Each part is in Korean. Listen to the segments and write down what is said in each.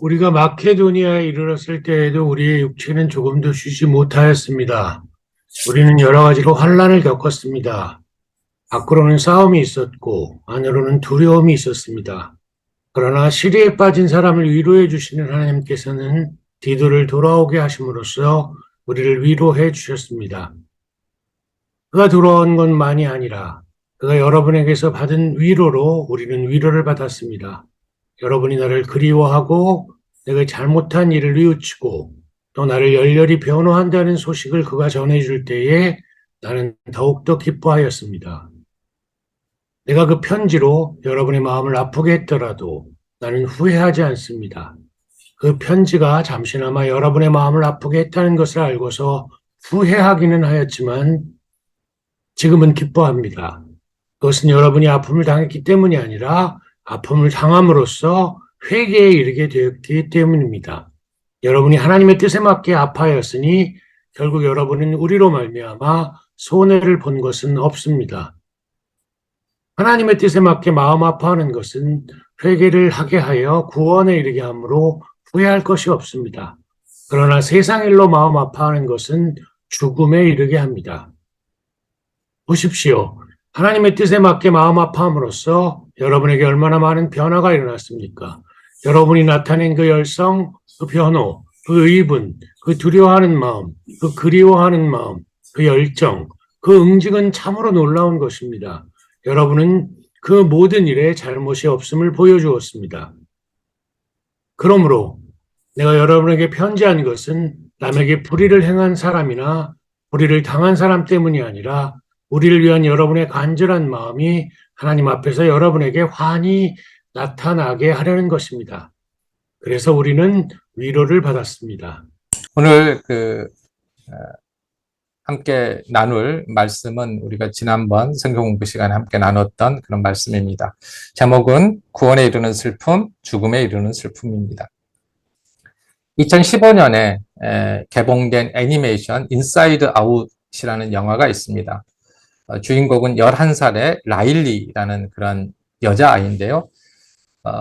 우리가 마케도니아에 이르렀을 때에도 우리의 육체는 조금도 쉬지 못하였습니다. 우리는 여러 가지로 환란을 겪었습니다. 밖으로는 싸움이 있었고 안으로는 두려움이 있었습니다. 그러나 시리에 빠진 사람을 위로해 주시는 하나님께서는 디도를 돌아오게 하심으로써 우리를 위로해 주셨습니다. 그가 돌아온 것만이 아니라 그가 여러분에게서 받은 위로로 우리는 위로를 받았습니다. 여러분이 나를 그리워하고 내가 잘못한 일을 뉘우치고 또 나를 열렬히 변호한다는 소식을 그가 전해줄 때에 나는 더욱더 기뻐하였습니다. 내가 그 편지로 여러분의 마음을 아프게 했더라도 나는 후회하지 않습니다. 그 편지가 잠시나마 여러분의 마음을 아프게 했다는 것을 알고서 후회하기는 하였지만 지금은 기뻐합니다. 그것은 여러분이 아픔을 당했기 때문이 아니라 아픔을 당함으로써 회개에 이르게 되었기 때문입니다. 여러분이 하나님의 뜻에 맞게 아파하였으니 결국 여러분은 우리로 말미암아 손해를 본 것은 없습니다. 하나님의 뜻에 맞게 마음 아파하는 것은 회개를 하게 하여 구원에 이르게 하므로 후회할 것이 없습니다. 그러나 세상 일로 마음 아파하는 것은 죽음에 이르게 합니다. 보십시오. 하나님의 뜻에 맞게 마음 아파함으로써 여러분에게 얼마나 많은 변화가 일어났습니까? 여러분이 나타낸 그 열성, 그 변호, 그 의분, 그 두려워하는 마음, 그 그리워하는 마음, 그 열정, 그 응징은 참으로 놀라운 것입니다. 여러분은 그 모든 일에 잘못이 없음을 보여주었습니다. 그러므로 내가 여러분에게 편지한 것은 남에게 불의를 행한 사람이나 불의를 당한 사람 때문이 아니라 우리를 위한 여러분의 간절한 마음이 하나님 앞에서 여러분에게 환히 나타나게 하려는 것입니다. 그래서 우리는 위로를 받았습니다. 오늘 어, 함께 나눌 말씀은 우리가 지난번 성경 공부 시간에 함께 나눴던 그런 말씀입니다. 제목은 구원에 이르는 슬픔, 죽음에 이르는 슬픔입니다. 2015년에 개봉된 애니메이션 인사이드 아웃이라는 영화가 있습니다. 주인공은 11살의 라일리라는 그런 여자아이인데요.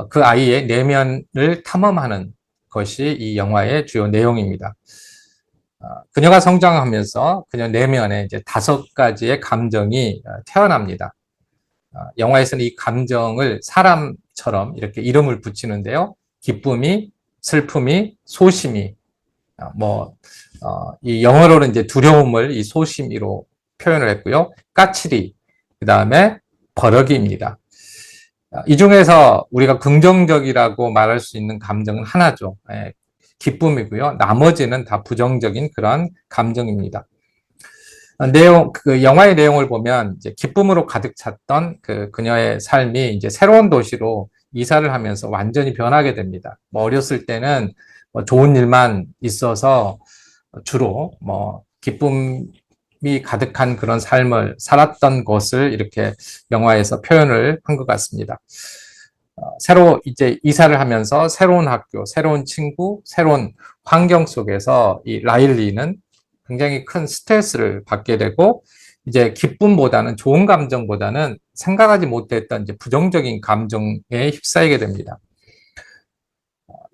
그 아이의 내면을 탐험하는 것이 이 영화의 주요 내용입니다. 그녀가 성장하면서 그녀 내면에 이제 5가지의 감정이 태어납니다. 영화에서는 이 감정을 사람처럼 이렇게 이름을 붙이는데요. 기쁨이, 슬픔이, 소심이, 이 영어로는 이제 두려움을 이 소심이로 표현을 했고요. 까칠이, 그 다음에 버럭이입니다. 이 중에서 우리가 긍정적이라고 말할 수 있는 감정은 하나죠. 기쁨이고요. 나머지는 다 부정적인 그런 감정입니다. 그 영화의 내용을 보면 이제 기쁨으로 가득 찼던 그녀의 삶이 이제 새로운 도시로 이사를 하면서 완전히 변하게 됩니다. 어렸을 때는 좋은 일만 있어서 주로 기쁨이 가득한 그런 삶을 살았던 것을 이렇게 영화에서 표현을 한 것 같습니다. 새로 이제 이사를 하면서 새로운 학교, 새로운 친구, 새로운 환경 속에서 이 라일리는 굉장히 큰 스트레스를 받게 되고 이제 기쁨보다는 좋은 감정보다는 생각하지 못했던 이제 부정적인 감정에 휩싸이게 됩니다.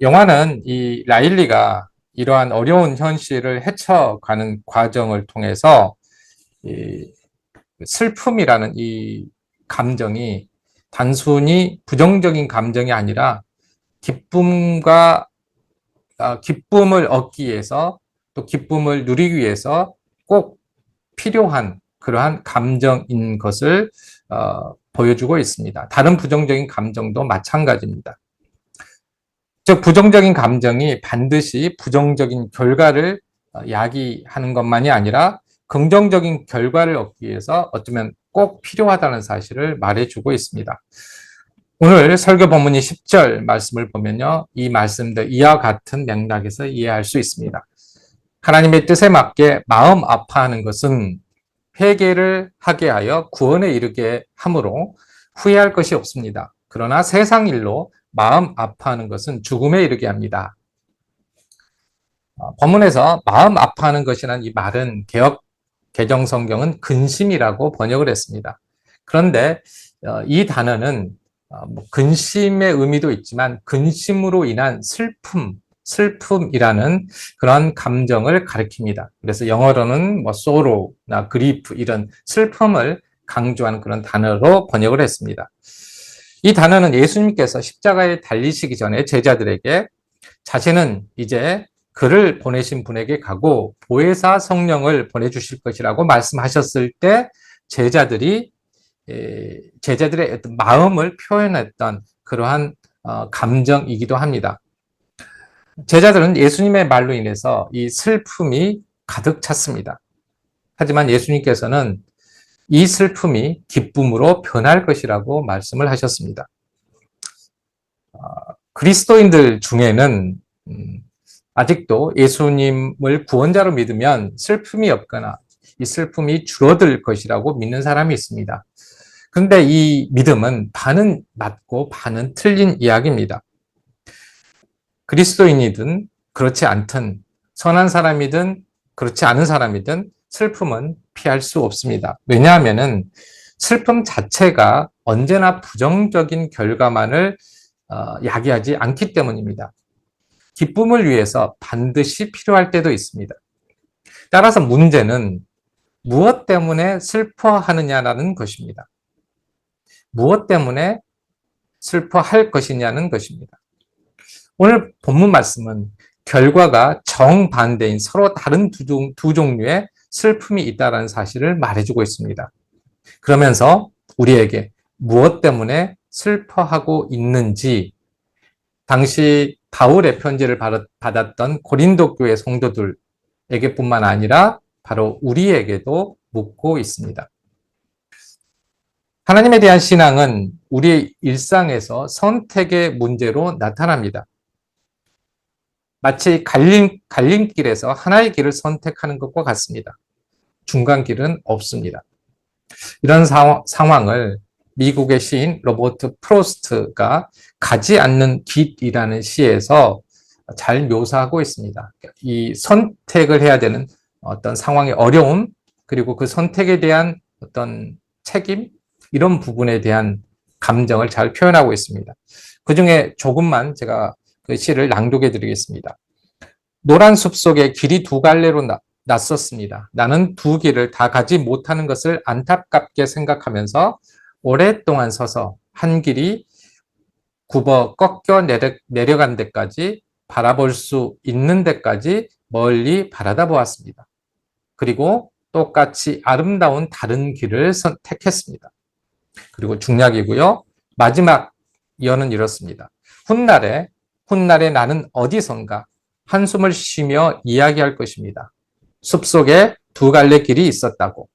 영화는 이 라일리가 이러한 어려운 현실을 헤쳐가는 과정을 통해서 이 슬픔이라는 이 감정이 단순히 부정적인 감정이 아니라 기쁨을 얻기 위해서 또 기쁨을 누리기 위해서 꼭 필요한 그러한 감정인 것을 보여주고 있습니다. 다른 부정적인 감정도 마찬가지입니다. 즉 부정적인 감정이 반드시 부정적인 결과를 야기하는 것만이 아니라 긍정적인 결과를 얻기 위해서 어쩌면 꼭 필요하다는 사실을 말해주고 있습니다. 오늘 설교 본문이 10절 말씀을 보면요. 이 말씀들 이와 같은 맥락에서 이해할 수 있습니다. 하나님의 뜻에 맞게 마음 아파하는 것은 회개를 하게 하여 구원에 이르게 함으로 후회할 것이 없습니다. 그러나 세상 일로 마음 아파하는 것은 죽음에 이르게 합니다. 본문에서 마음 아파하는 것이라는 이 말은 개정 성경은 근심이라고 번역을 했습니다. 그런데 이 단어는 뭐 근심의 의미도 있지만 근심으로 인한 슬픔이라는 그런 감정을 가리킵니다. 그래서 영어로는 뭐 sorrow나 grief 이런 슬픔을 강조하는 그런 단어로 번역을 했습니다. 이 단어는 예수님께서 십자가에 달리시기 전에 제자들에게 자신은 이제 그를 보내신 분에게 가고 보혜사 성령을 보내주실 것이라고 말씀하셨을 때 제자들의 어떤 마음을 표현했던 그러한 감정이기도 합니다. 제자들은 예수님의 말로 인해서 이 슬픔이 가득 찼습니다. 하지만 예수님께서는 이 슬픔이 기쁨으로 변할 것이라고 말씀을 하셨습니다. 그리스도인들 중에는 아직도 예수님을 구원자로 믿으면 슬픔이 없거나 이 슬픔이 줄어들 것이라고 믿는 사람이 있습니다. 그런데 이 믿음은 반은 맞고 반은 틀린 이야기입니다. 그리스도인이든 그렇지 않든 선한 사람이든 그렇지 않은 사람이든 슬픔은 피할 수 없습니다. 왜냐하면은 슬픔 자체가 언제나 부정적인 결과만을 야기하지 않기 때문입니다. 기쁨을 위해서 반드시 필요할 때도 있습니다. 따라서 문제는 무엇 때문에 슬퍼하느냐라는 것입니다. 무엇 때문에 슬퍼할 것이냐는 것입니다. 오늘 본문 말씀은 결과가 정반대인 서로 다른 두 종류의 슬픔이 있다는 사실을 말해주고 있습니다. 그러면서 우리에게 무엇 때문에 슬퍼하고 있는지 당시 바울의 편지를 받았던 고린도 교회 성도들에게뿐만 아니라 바로 우리에게도 묻고 있습니다. 하나님에 대한 신앙은 우리의 일상에서 선택의 문제로 나타납니다. 마치 갈림길에서 하나의 길을 선택하는 것과 같습니다. 중간 길은 없습니다. 이런 상황을 미국의 시인 로버트 프로스트가 가지 않는 길이라는 시에서 잘 묘사하고 있습니다. 이 선택을 해야 되는 어떤 상황의 어려움, 그리고 그 선택에 대한 어떤 책임, 이런 부분에 대한 감정을 잘 표현하고 있습니다. 그 중에 조금만 제가 그 시를 낭독해 드리겠습니다. 노란 숲 속에 길이 두 갈래로 났었습니다. 나는 두 길을 다 가지 못하는 것을 안타깝게 생각하면서 오랫동안 서서 한 길이 굽어 꺾여 내려간 데까지 바라볼 수 있는 데까지 멀리 바라다 보았습니다. 그리고 똑같이 아름다운 다른 길을 선택했습니다. 그리고 중략이고요. 마지막 이어는 이렇습니다. 훗날에 나는 어디선가 한숨을 쉬며 이야기할 것입니다. 숲속에 두 갈래 길이 있었다고.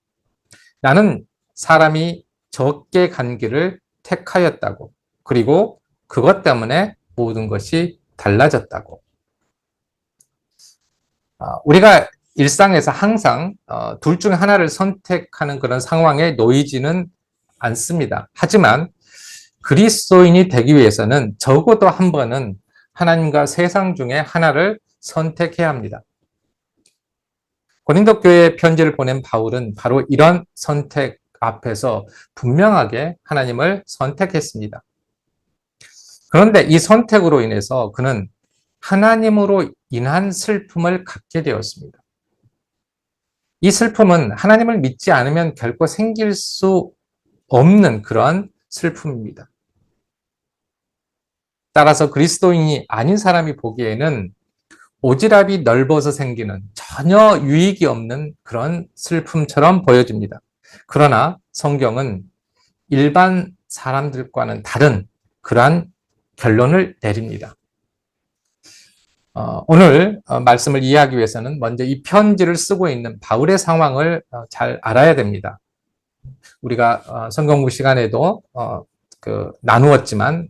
나는 사람이 적게 간 길을 택하였다고. 그리고 그것 때문에 모든 것이 달라졌다고. 우리가 일상에서 항상 둘 중 하나를 선택하는 그런 상황에 놓이지는 않습니다. 하지만 그리스도인이 되기 위해서는 적어도 한 번은 하나님과 세상 중에 하나를 선택해야 합니다. 고린도 교회에 편지를 보낸 바울은 바로 이런 선택 앞에서 분명하게 하나님을 선택했습니다. 그런데 이 선택으로 인해서 그는 하나님으로 인한 슬픔을 갖게 되었습니다. 이 슬픔은 하나님을 믿지 않으면 결코 생길 수 없는 그런 슬픔입니다. 따라서 그리스도인이 아닌 사람이 보기에는 오지랖이 넓어서 생기는 전혀 유익이 없는 그런 슬픔처럼 보여집니다. 그러나 성경은 일반 사람들과는 다른 그러한 결론을 내립니다. 오늘 말씀을 이해하기 위해서는 먼저 이 편지를 쓰고 있는 바울의 상황을 잘 알아야 됩니다. 우리가 성경 공부 시간에도 나누었지만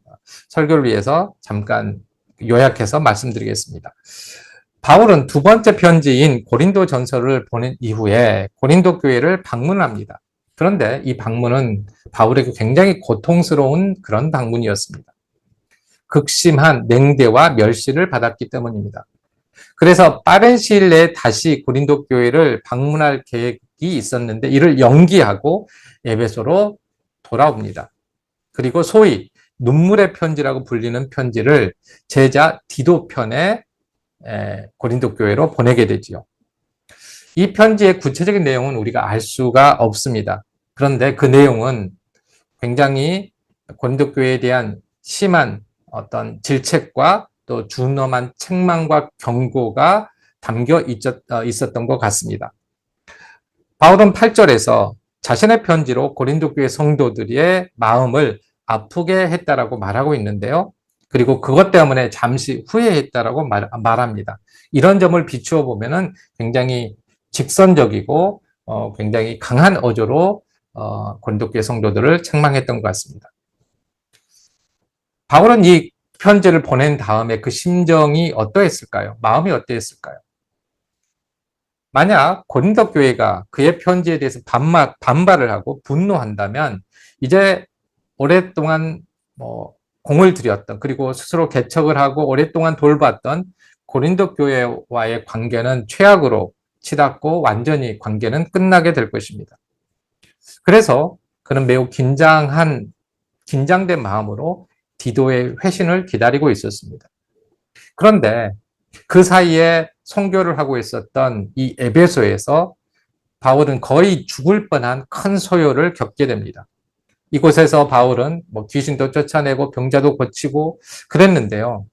설교를 위해서 잠깐 요약해서 말씀드리겠습니다. 바울은 두 번째 편지인 고린도 전서를 보낸 이후에 고린도 교회를 방문합니다. 그런데 이 방문은 바울에게 굉장히 고통스러운 그런 방문이었습니다. 극심한 냉대와 멸시를 받았기 때문입니다. 그래서 빠른 시일 내에 다시 고린도 교회를 방문할 계획이 있었는데 이를 연기하고 에베소로 돌아옵니다. 그리고 소위 눈물의 편지라고 불리는 편지를 제자 디도 편에 고린도 교회로 보내게 되지요. 이 편지의 구체적인 내용은 우리가 알 수가 없습니다. 그런데 그 내용은 굉장히 고린도 교회에 대한 심한 어떤 질책과 또 준엄한 책망과 경고가 담겨 있었던 것 같습니다. 바울은 8절에서 자신의 편지로 고린도 교회 성도들의 마음을 아프게 했다라고 말하고 있는데요. 그리고 그것 때문에 잠시 후회했다라고 말합니다. 이런 점을 비추어 보면은 굉장히 직선적이고 굉장히 강한 어조로 고린도 교회 성도들을 책망했던 것 같습니다. 바울은 이 편지를 보낸 다음에 그 심정이 어떠했을까요? 마음이 어떠했을까요? 만약 고린도 교회가 그의 편지에 대해서 반발을 하고 분노한다면 이제 오랫동안 공을 들였던 그리고 스스로 개척을 하고 오랫동안 돌봤던 고린도 교회와의 관계는 최악으로 치닫고 완전히 관계는 끝나게 될 것입니다. 그래서 그는 매우 긴장된 마음으로 디도의 회신을 기다리고 있었습니다. 그런데 그 사이에 선교를 하고 있었던 이 에베소에서 바울은 거의 죽을 뻔한 큰 소요를 겪게 됩니다. 이곳에서 바울은 귀신도 쫓아내고 병자도 고치고 그랬는데요.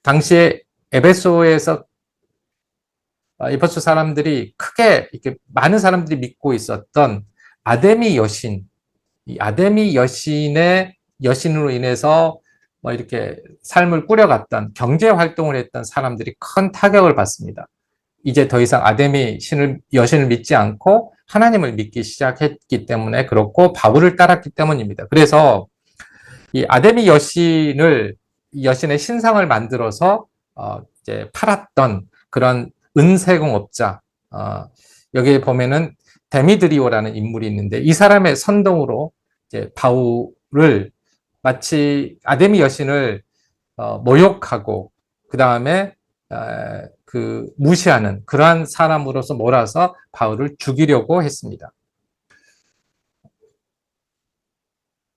당시에 에베소에서 에베소 사람들이 크게 이렇게 많은 사람들이 믿고 있었던 아데미 여신, 이 아데미 여신의 여신으로 인해서 이렇게 삶을 꾸려갔던 경제 활동을 했던 사람들이 큰 타격을 받습니다. 이제 더 이상 아데미 여신을 믿지 않고 하나님을 믿기 시작했기 때문에 그렇고 바울을 따랐기 때문입니다. 그래서 이 아데미 여신의 신상을 만들어서 이제 팔았던 그런 은세공업자, 여기에 보면은 데미드리오라는 인물이 있는데 이 사람의 선동으로 이제 바울을 마치 아데미 여신을 모욕하고 그 다음에 무시하는 그러한 사람으로서 몰아서 바울을 죽이려고 했습니다.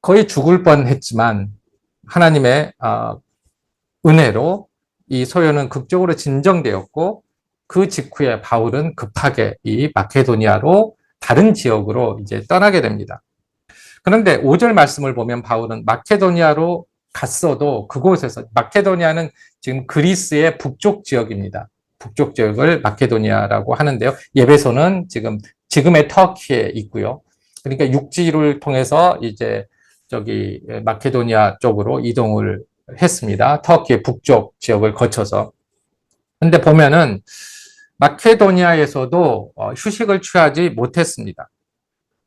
거의 죽을 뻔했지만 하나님의 은혜로 이 소요는 극적으로 진정되었고 그 직후에 바울은 급하게 이 마케도니아로 다른 지역으로 이제 떠나게 됩니다. 그런데 5절 말씀을 보면 바울은 마케도니아로 갔어도 그곳에서 마케도니아는 지금 그리스의 북쪽 지역입니다. 북쪽 지역을 마케도니아라고 하는데요. 에베소는 지금의 터키에 있고요. 그러니까 육지를 통해서 이제 저기 마케도니아 쪽으로 이동을 했습니다. 터키의 북쪽 지역을 거쳐서. 근데 보면은 마케도니아에서도 휴식을 취하지 못했습니다.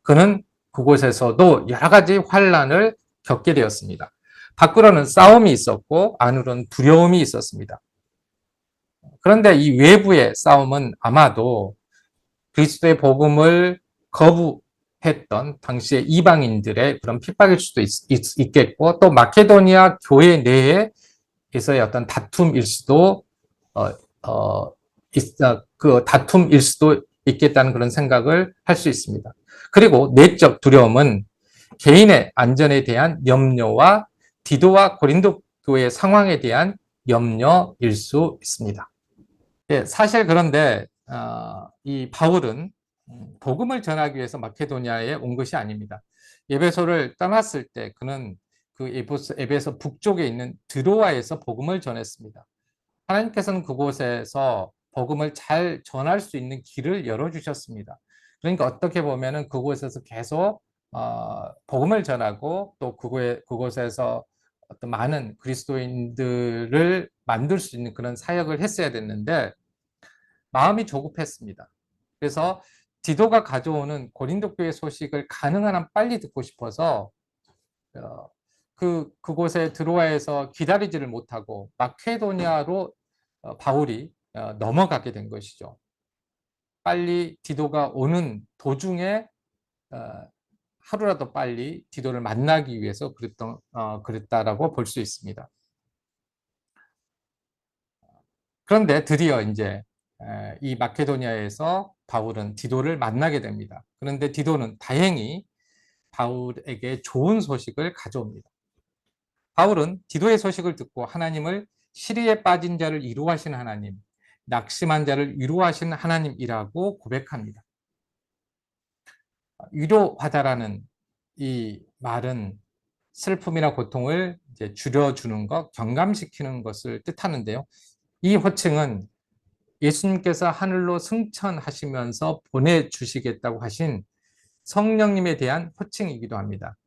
그는 그곳에서도 여러 가지 환란을 겪게 되었습니다. 밖으로는 싸움이 있었고 안으로는 두려움이 있었습니다. 그런데 이 외부의 싸움은 아마도 그리스도의 복음을 거부했던 당시의 이방인들의 그런 핍박일 수도 있겠고 또 마케도니아 교회 내에서의 어떤 다툼일 수도 그 다툼일 수도 있겠다는 그런 생각을 할 수 있습니다. 그리고 내적 두려움은 개인의 안전에 대한 염려와 디도와 고린도 교회의 상황에 대한 염려일 수 있습니다. 예, 사실 그런데 이 바울은 복음을 전하기 위해서 마케도니아에 온 것이 아닙니다. 에베소를 떠났을 때 그는 그 에베소 북쪽에 있는 드로아에서 복음을 전했습니다. 하나님께서는 그곳에서 복음을 잘 전할 수 있는 길을 열어주셨습니다. 그러니까 어떻게 보면은 그곳에서 계속 복음을 전하고 또 그곳에서 어떤 많은 그리스도인들을 만들 수 있는 그런 사역을 했어야 됐는데 마음이 조급했습니다. 그래서 디도가 가져오는 고린도 교회 소식을 가능한 한 빨리 듣고 싶어서 그곳에 드로아에서 기다리지를 못하고 마케도니아로 바울이 넘어가게 된 것이죠. 빨리 디도가 오는 도중에 하루라도 빨리 디도를 만나기 위해서 그랬다라고 볼 수 있습니다. 그런데 드디어 이제 이 마케도니아에서 바울은 디도를 만나게 됩니다. 그런데 디도는 다행히 바울에게 좋은 소식을 가져옵니다. 바울은 디도의 소식을 듣고 하나님을 시리에 빠진 자를 위로하신 하나님, 낙심한 자를 위로하신 하나님이라고 고백합니다. 위로하다라는 이 말은 슬픔이나 고통을 이제 줄여주는 것, 경감시키는 것을 뜻하는데요. 이 호칭은 예수님께서 하늘로 승천하시면서 보내주시겠다고 하신 성령님에 대한 호칭이기도 합니다.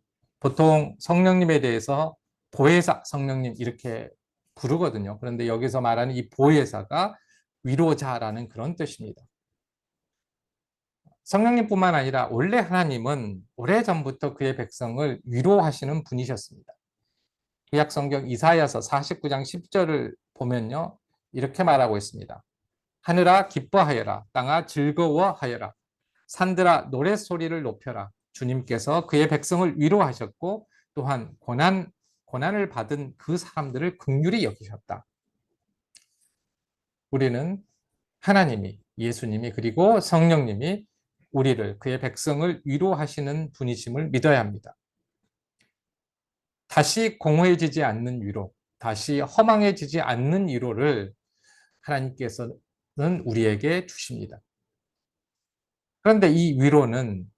보통 성령님에 대해서 보혜사 성령님 이렇게 부르거든요. 그런데 여기서 말하는 이 보혜사가 위로자라는 그런 뜻입니다. 성령님뿐만 아니라 원래 하나님은 오래전부터 그의 백성을 위로하시는 분이셨습니다. 구약 성경 이사야서 49장 10절을 보면요. 이렇게 말하고 있습니다. 하늘아 기뻐하여라. 땅아 즐거워하여라. 산들아 노랫소리를 높여라. 주님께서 그의 백성을 위로하셨고 또한 고난을 받은 그 사람들을 긍휼히 여기셨다. 우리는 하나님이, 예수님이 그리고 성령님이 우리를, 그의 백성을 위로하시는 분이심을 믿어야 합니다. 다시 공허해지지 않는 위로, 다시 허망해지지 않는 위로를 하나님께서는 우리에게 주십니다. 그런데 이 위로는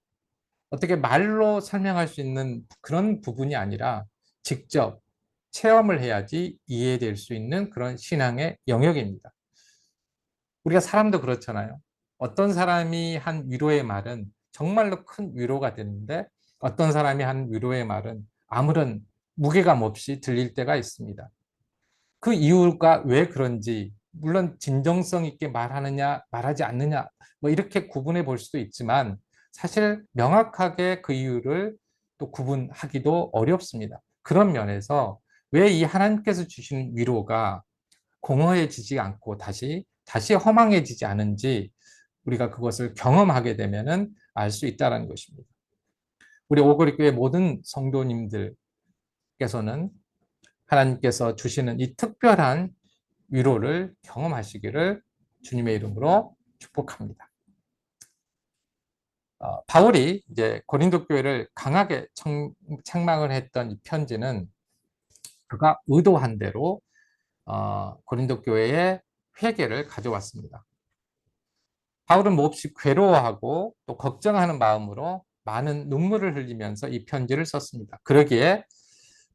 어떻게 말로 설명할 수 있는 그런 부분이 아니라 직접 체험을 해야지 이해될 수 있는 그런 신앙의 영역입니다. 우리가 사람도 그렇잖아요. 어떤 사람이 한 위로의 말은 정말로 큰 위로가 되는데 어떤 사람이 한 위로의 말은 아무런 무게감 없이 들릴 때가 있습니다. 그 이유가 왜 그런지, 물론 진정성 있게 말하느냐, 말하지 않느냐, 뭐 이렇게 구분해 볼 수도 있지만 사실 명확하게 그 이유를 또 구분하기도 어렵습니다. 그런 면에서 왜 이 하나님께서 주시는 위로가 공허해지지 않고 다시 허망해지지 않은지 우리가 그것을 경험하게 되면은 알 수 있다는 것입니다. 우리 오거리 교회 모든 성도님들께서는 하나님께서 주시는 이 특별한 위로를 경험하시기를 주님의 이름으로 축복합니다. 바울이 이제 고린도 교회를 강하게 책망을 했던 이 편지는 그가 의도한 대로 고린도 교회의 회개를 가져왔습니다. 바울은 몹시 괴로워하고 또 걱정하는 마음으로 많은 눈물을 흘리면서 이 편지를 썼습니다. 그러기에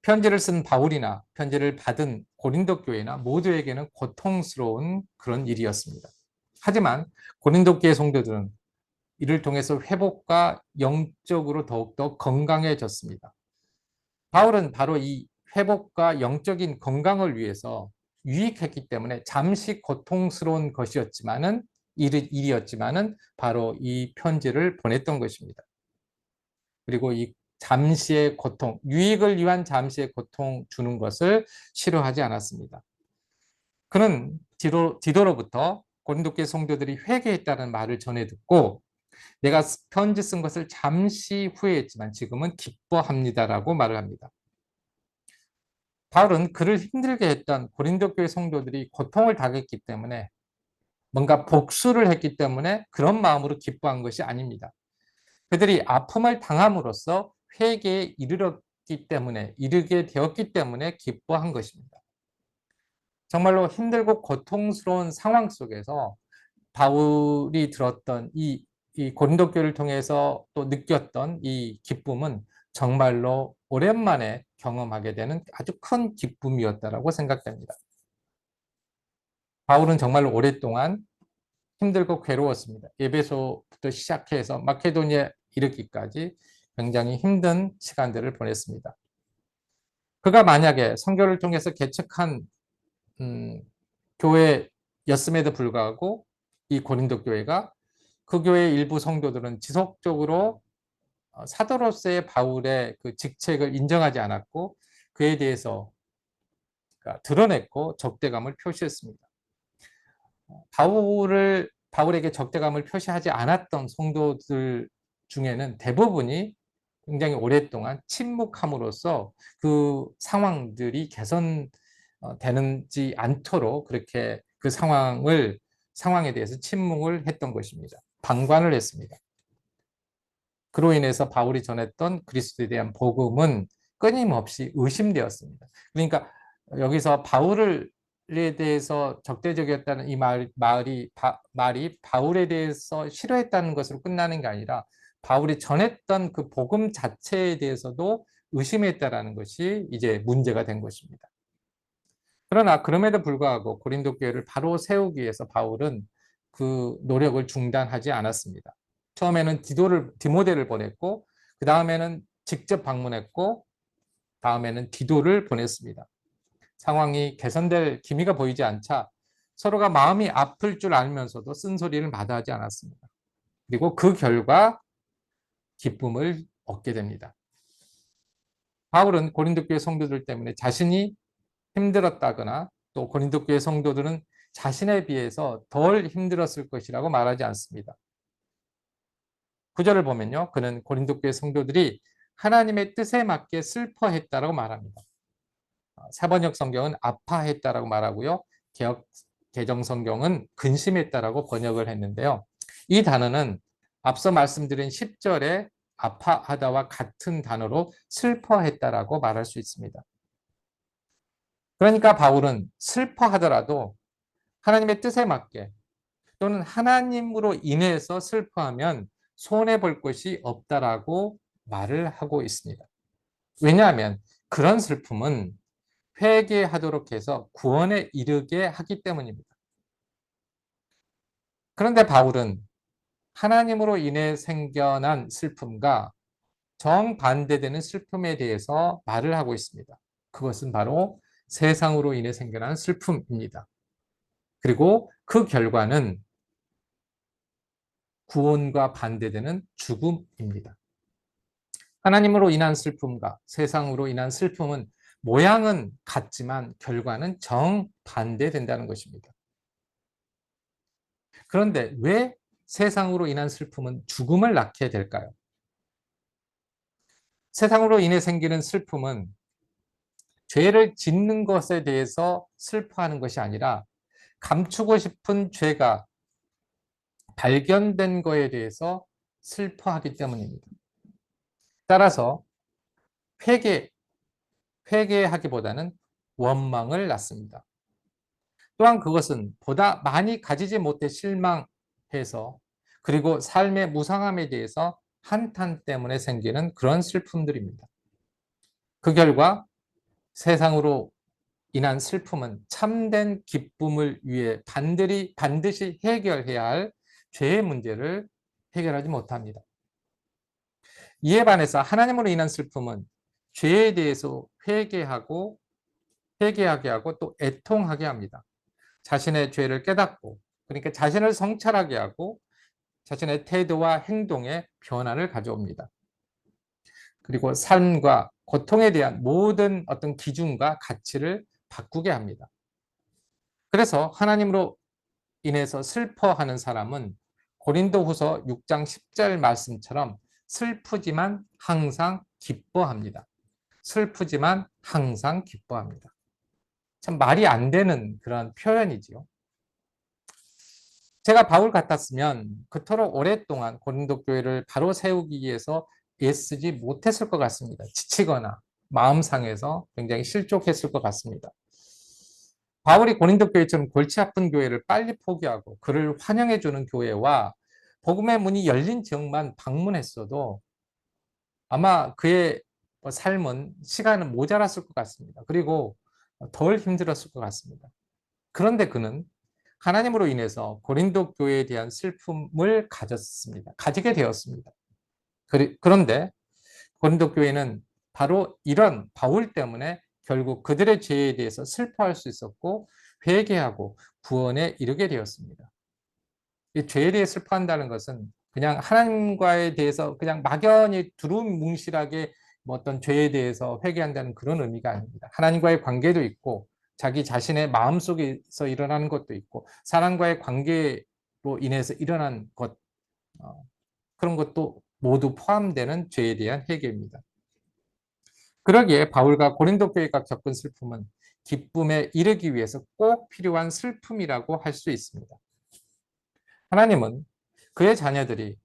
편지를 쓴 바울이나 편지를 받은 고린도 교회나 모두에게는 고통스러운 그런 일이었습니다. 하지만 고린도 교회 성도들은 이를 통해서 회복과 영적으로 더욱더 건강해졌습니다. 바울은 바로 이 회복과 영적인 건강을 위해서 유익했기 때문에 잠시 고통스러운 것이었지만은 일이었지만은 바로 이 편지를 보냈던 것입니다. 그리고 이 잠시의 고통, 유익을 위한 잠시의 고통 주는 것을 싫어하지 않았습니다. 그는 디도로부터 고린도교회 성도들이 회개했다는 말을 전해 듣고 내가 편지 쓴 것을 잠시 후회했지만 지금은 기뻐합니다라고 말을 합니다. 바울은 그를 힘들게 했던 고린도 교회 성도들이 고통을 당했기 때문에 뭔가 복수를 했기 때문에 그런 마음으로 기뻐한 것이 아닙니다. 그들이 아픔을 당함으로써 회개에 이르게 되었기 때문에 기뻐한 것입니다. 정말로 힘들고 고통스러운 상황 속에서 바울이 들었던 이 고린도 교회를 통해서 또 느꼈던 이 기쁨은 정말로 오랜만에 경험하게 되는 아주 큰 기쁨이었다라고 생각됩니다. 바울은 정말로 오랫동안 힘들고 괴로웠습니다. 에베소부터 시작해서 마케도니아 이르기까지 굉장히 힘든 시간들을 보냈습니다. 그가 만약에 선교를 통해서 개척한 교회였음에도 불구하고 이 고린도 교회가 그 교회의 일부 성도들은 지속적으로 사도로서의 바울의 그 직책을 인정하지 않았고 그에 대해서 드러냈고 적대감을 표시했습니다. 바울에게 적대감을 표시하지 않았던 성도들 중에는 대부분이 굉장히 오랫동안 침묵함으로써 그 상황들이 개선되지 않도록 그렇게 그 상황에 대해서 침묵을 했던 것입니다. 방관을 했습니다. 그로 인해서 바울이 전했던 그리스도에 대한 복음은 끊임없이 의심되었습니다. 그러니까 여기서 바울에 대해서 적대적이었다는 이 말이 바울에 대해서 싫어했다는 것으로 끝나는 게 아니라 바울이 전했던 그 복음 자체에 대해서도 의심했다라는 것이 이제 문제가 된 것입니다. 그러나 그럼에도 불구하고 고린도 교회를 바로 세우기 위해서 바울은 그 노력을 중단하지 않았습니다. 처음에는 디모데를 보냈고, 그 다음에는 직접 방문했고, 다음에는 디도를 보냈습니다. 상황이 개선될 기미가 보이지 않자 서로가 마음이 아플 줄 알면서도 쓴소리를 마다하지 않았습니다. 그리고 그 결과 기쁨을 얻게 됩니다. 바울은 고린도 교회 성도들 때문에 자신이 힘들었다거나 또 고린도 교회 성도들은 자신에 비해서 덜 힘들었을 것이라고 말하지 않습니다. 9절을 보면요. 그는 고린도 교회 성도들이 하나님의 뜻에 맞게 슬퍼했다라고 말합니다. 사번역 성경은 아파했다라고 말하고요. 개정 성경은 근심했다라고 번역을 했는데요. 이 단어는 앞서 말씀드린 10절에 아파하다와 같은 단어로 슬퍼했다라고 말할 수 있습니다. 그러니까 바울은 슬퍼하더라도 하나님의 뜻에 맞게 또는 하나님으로 인해서 슬퍼하면 손해볼 것이 없다라고 말을 하고 있습니다. 왜냐하면 그런 슬픔은 회개하도록 해서 구원에 이르게 하기 때문입니다. 그런데 바울은 하나님으로 인해 생겨난 슬픔과 정반대되는 슬픔에 대해서 말을 하고 있습니다. 그것은 바로 세상으로 인해 생겨난 슬픔입니다. 그리고 그 결과는 구원과 반대되는 죽음입니다. 하나님으로 인한 슬픔과 세상으로 인한 슬픔은 모양은 같지만 결과는 정반대된다는 것입니다. 그런데 왜 세상으로 인한 슬픔은 죽음을 낳게 될까요? 세상으로 인해 생기는 슬픔은 죄를 짓는 것에 대해서 슬퍼하는 것이 아니라 감추고 싶은 죄가 발견된 것에 대해서 슬퍼하기 때문입니다. 따라서 회개하기보다는 원망을 낳습니다. 또한 그것은 보다 많이 가지지 못해 실망해서 그리고 삶의 무상함에 대해서 한탄 때문에 생기는 그런 슬픔들입니다. 그 결과 세상으로 인한 슬픔은 참된 기쁨을 위해 반드시 해결해야 할 죄의 문제를 해결하지 못합니다. 이에 반해서 하나님으로 인한 슬픔은 죄에 대해서 회개하게 하고 또 애통하게 합니다. 자신의 죄를 깨닫고 그러니까 자신을 성찰하게 하고 자신의 태도와 행동에 변화를 가져옵니다. 그리고 삶과 고통에 대한 모든 어떤 기준과 가치를 바꾸게 합니다. 그래서 하나님으로 인해서 슬퍼하는 사람은 고린도후서 6장 10절 말씀처럼 슬프지만 항상 기뻐합니다. 슬프지만 항상 기뻐합니다. 참 말이 안 되는 그런 표현이지요. 제가 바울 같았으면 그토록 오랫동안 고린도 교회를 바로 세우기 위해서 애쓰지 못했을 것 같습니다. 지치거나 마음 상해서 굉장히 실족했을 것 같습니다. 바울이 고린도 교회처럼 골치 아픈 교회를 빨리 포기하고 그를 환영해주는 교회와 복음의 문이 열린 지역만 방문했어도 아마 그의 삶은 시간은 모자랐을 것 같습니다. 그리고 덜 힘들었을 것 같습니다. 그런데 그는 하나님으로 인해서 고린도 교회에 대한 슬픔을 가지게 되었습니다. 그런데 고린도 교회는 바로 이런 바울 때문에 결국 그들의 죄에 대해서 슬퍼할 수 있었고 회개하고 구원에 이르게 되었습니다. 이 죄에 대해 슬퍼한다는 것은 그냥 하나님과에 대해서 그냥 막연히 두루뭉실하게 뭐 어떤 죄에 대해서 회개한다는 그런 의미가 아닙니다. 하나님과의 관계도 있고 자기 자신의 마음속에서 일어나는 것도 있고 사람과의 관계로 인해서 일어난 것 그런 것도 모두 포함되는 죄에 대한 회개입니다. 그러기에 바울과 고린도 교회가 겪은 슬픔은 기쁨에 이르기 위해서 꼭 필요한 슬픔이라고 할 수 있습니다. 하나님은 그의 자녀들이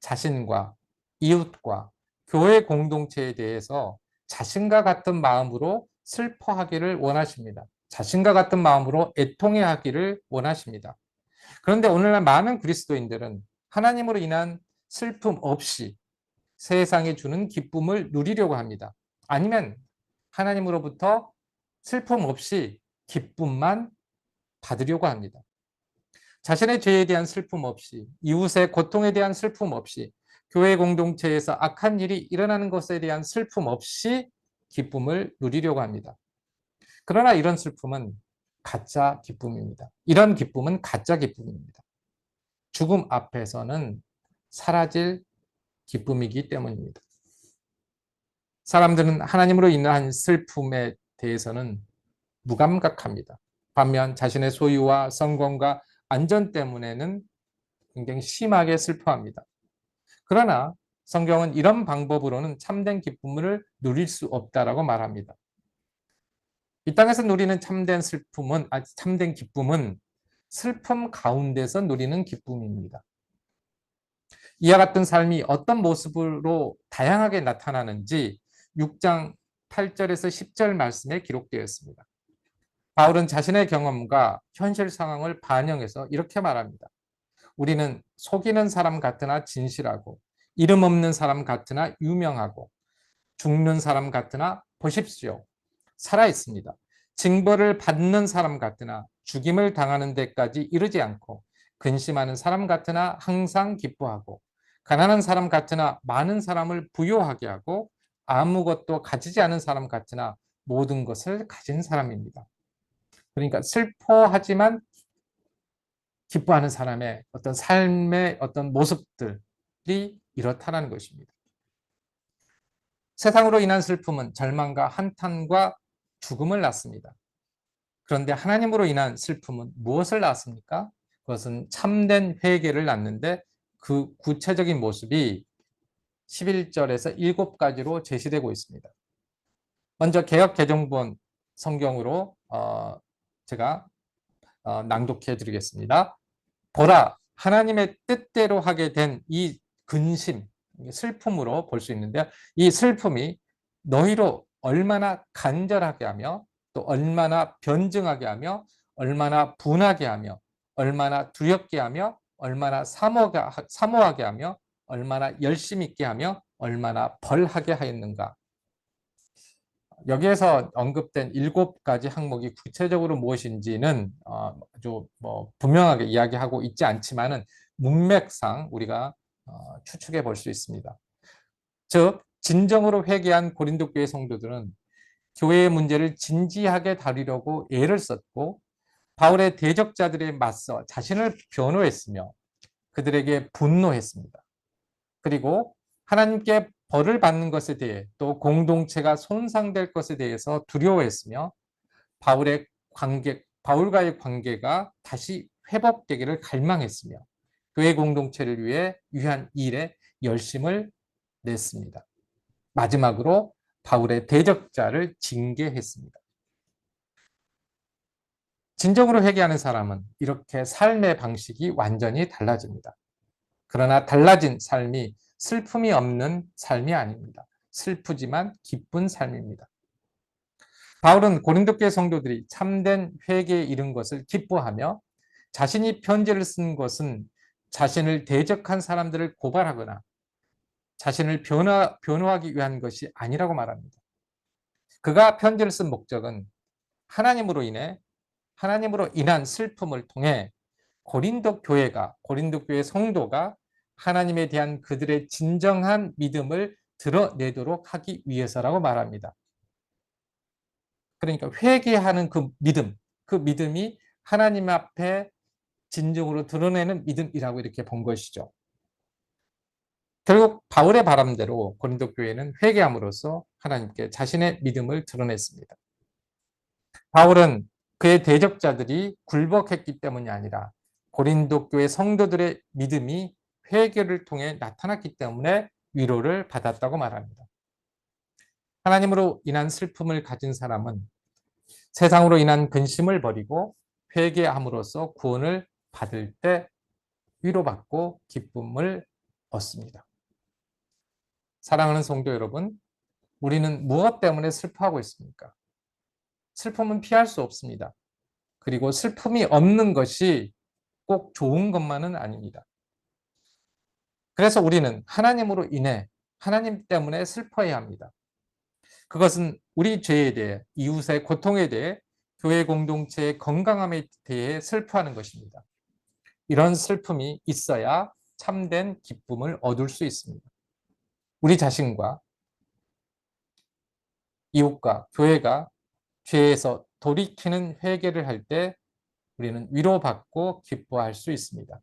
자신과 이웃과 교회 공동체에 대해서 자신과 같은 마음으로 슬퍼하기를 원하십니다. 자신과 같은 마음으로 애통해 하기를 원하십니다. 그런데 오늘날 많은 그리스도인들은 하나님으로 인한 슬픔 없이 세상에 주는 기쁨을 누리려고 합니다. 아니면 하나님으로부터 슬픔 없이 기쁨만 받으려고 합니다. 자신의 죄에 대한 슬픔 없이, 이웃의 고통에 대한 슬픔 없이, 교회 공동체에서 악한 일이 일어나는 것에 대한 슬픔 없이 기쁨을 누리려고 합니다. 그러나 이런 슬픔은 가짜 기쁨입니다. 이런 기쁨은 가짜 기쁨입니다. 죽음 앞에서는 사라질 기쁨이기 때문입니다. 사람들은 하나님으로 인한 슬픔에 대해서는 무감각합니다. 반면 자신의 소유와 성공과 안전 때문에는 굉장히 심하게 슬퍼합니다. 그러나 성경은 이런 방법으로는 참된 기쁨을 누릴 수 없다라고 말합니다. 이 땅에서 누리는 참된 기쁨은 슬픔 가운데서 누리는 기쁨입니다. 이와 같은 삶이 어떤 모습으로 다양하게 나타나는지 6장 8절에서 10절 말씀에 기록되어 있습니다. 바울은 자신의 경험과 현실 상황을 반영해서 이렇게 말합니다. 우리는 속이는 사람 같으나 진실하고 이름 없는 사람 같으나 유명하고 죽는 사람 같으나 보십시오. 살아 있습니다. 징벌을 받는 사람 같으나 죽임을 당하는 데까지 이르지 않고 근심하는 사람 같으나 항상 기뻐하고 가난한 사람 같으나 많은 사람을 부요하게 하고 아무것도 가지지 않은 사람 같으나 모든 것을 가진 사람입니다. 그러니까 슬퍼하지만 기뻐하는 사람의 어떤 삶의 어떤 모습들이 이렇다는 것입니다. 세상으로 인한 슬픔은 절망과 한탄과 죽음을 낳습니다. 그런데 하나님으로 인한 슬픔은 무엇을 낳습니까? 그것은 참된 회개를 낳는데 그 구체적인 모습이 11절에서 7가지로 제시되고 있습니다. 먼저 개역 개정본 성경으로 제가 낭독해 드리겠습니다. 보라, 하나님의 뜻대로 하게 된 이 근심, 슬픔으로 볼 수 있는데요. 이 슬픔이 너희로 얼마나 간절하게 하며 또 얼마나 변증하게 하며 얼마나 분하게 하며 얼마나 두렵게 하며 얼마나 사모하게 하며 얼마나 열심 있게 하며 얼마나 벌하게 하였는가. 여기에서 언급된 7가지 항목이 구체적으로 무엇인지는 아주 분명하게 이야기하고 있지 않지만은 문맥상 우리가 추측해 볼 수 있습니다. 즉 진정으로 회개한 고린도 교회 성도들은 교회의 문제를 진지하게 다루려고 애를 썼고 바울의 대적자들에 맞서 자신을 변호했으며 그들에게 분노했습니다. 그리고 하나님께 벌을 받는 것에 대해 또 공동체가 손상될 것에 대해서 두려워했으며 바울과의 관계가 다시 회복되기를 갈망했으며 교회 공동체를 위한 일에 열심을 냈습니다. 마지막으로 바울의 대적자를 징계했습니다. 진정으로 회개하는 사람은 이렇게 삶의 방식이 완전히 달라집니다. 그러나 달라진 삶이 슬픔이 없는 삶이 아닙니다. 슬프지만 기쁜 삶입니다. 바울은 고린도 교회 성도들이 참된 회개에 이른 것을 기뻐하며 자신이 편지를 쓴 것은 자신을 대적한 사람들을 고발하거나 자신을 변호하기 위한 것이 아니라고 말합니다. 그가 편지를 쓴 목적은 하나님으로 인한 슬픔을 통해 고린도 교회 성도가 하나님에 대한 그들의 진정한 믿음을 드러내도록 하기 위해서라고 말합니다. 그러니까 회개하는 그 믿음이 하나님 앞에 진정으로 드러내는 믿음이라고 이렇게 본 것이죠. 결국 바울의 바람대로 고린도 교회는 회개함으로써 하나님께 자신의 믿음을 드러냈습니다. 바울은 그의 대적자들이 굴복했기 때문이 아니라 고린도 교회 성도들의 믿음이 회개를 통해 나타났기 때문에 위로를 받았다고 말합니다. 하나님으로 인한 슬픔을 가진 사람은 세상으로 인한 근심을 버리고 회개함으로써 구원을 받을 때 위로받고 기쁨을 얻습니다. 사랑하는 성도 여러분, 우리는 무엇 때문에 슬퍼하고 있습니까? 슬픔은 피할 수 없습니다. 그리고 슬픔이 없는 것이 꼭 좋은 것만은 아닙니다. 그래서 우리는 하나님으로 인해 하나님 때문에 슬퍼해야 합니다. 그것은 우리 죄에 대해, 이웃의 고통에 대해, 교회 공동체의 건강함에 대해 슬퍼하는 것입니다. 이런 슬픔이 있어야 참된 기쁨을 얻을 수 있습니다. 우리 자신과 이웃과 교회가 죄에서 돌이키는 회개를 할 때 우리는 위로받고 기뻐할 수 있습니다.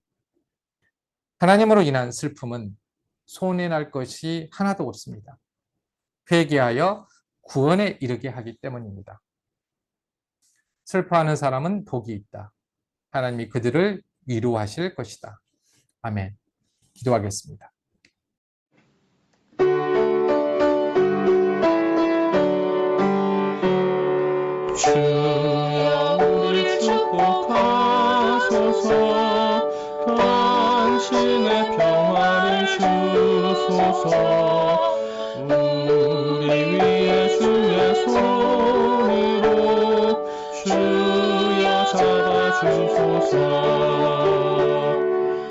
하나님으로 인한 슬픔은 손해날 것이 하나도 없습니다. 회개하여 구원에 이르게 하기 때문입니다. 슬퍼하는 사람은 복이 있다. 하나님이 그들을 위로하실 것이다. 아멘. 기도하겠습니다. 주여 우리 축복하소서. 당신의 평화를 주소서. 우리 위에 주의 손으로 주여 잡아주소서.